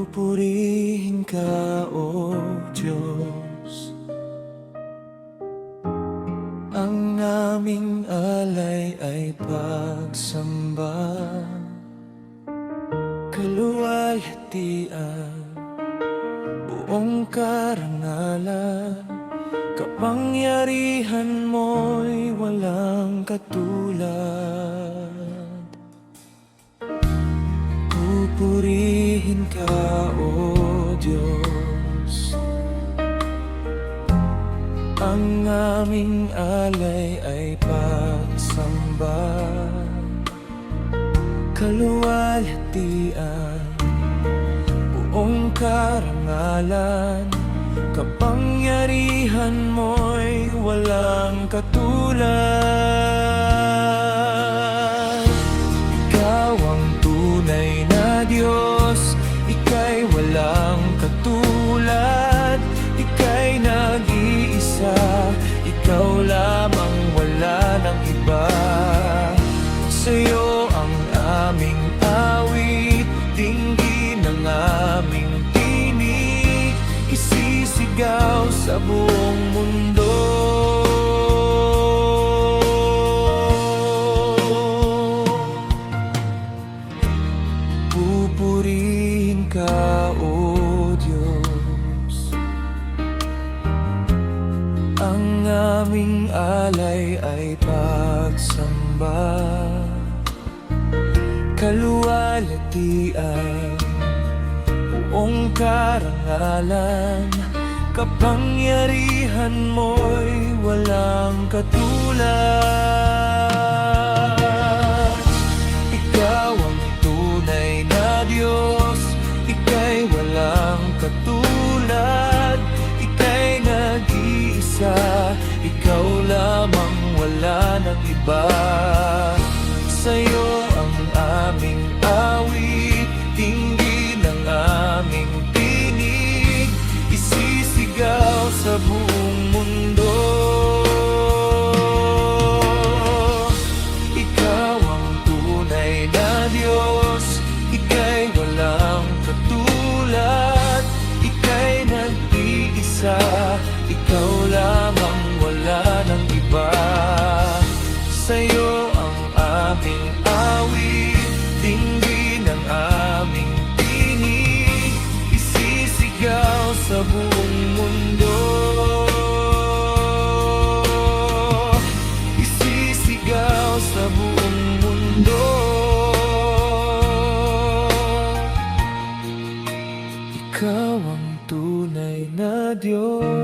Pupurihin ka, O Diyos. Ang aming alay ay pagsamba, kaluwalhatian, buong karangalan. Kapangyarihan mo'y walang katulad. Pupurihin ka, O Diyos. Ang aming alay ay pagsamba, kaluwalhatian, buong karangalan. Kapangyarihan mo'y walang katulad. Ikaw ang tunay na Diyos, Ika'y walang katulad. Ika'y nag-iisa, Ikaw lamang, wala ng iba. Sa'yo ang aming awit, dinggin ang aming tinig, isisigaw sa buong mundo. Pupurihin ka, O Diyos. Ang aming alay ay pagsamba, kaluwalhatian, buong karangalan. Kapangyarihan mo'y walang katulad. Ikaw ang tunay na Diyos, Ika'y walang katulad. Ika'y nag-iisa, Ikaw lamang, wala ng iba. Sa'yo ang aming awit, dinggin ang aming tinig, isisigaw sa buong mundo. Ikaw ang tunay na Diyos, Ika'y walang katulad. Ika'y nag-iisa, Ikaw lamang, wala ng iba. Sa'yo ang aming awit, dinggin ang aming tinig, isisigaw sa buong mundo. Isisigaw sa buong mundo. Ikaw ang tunay na Diyos.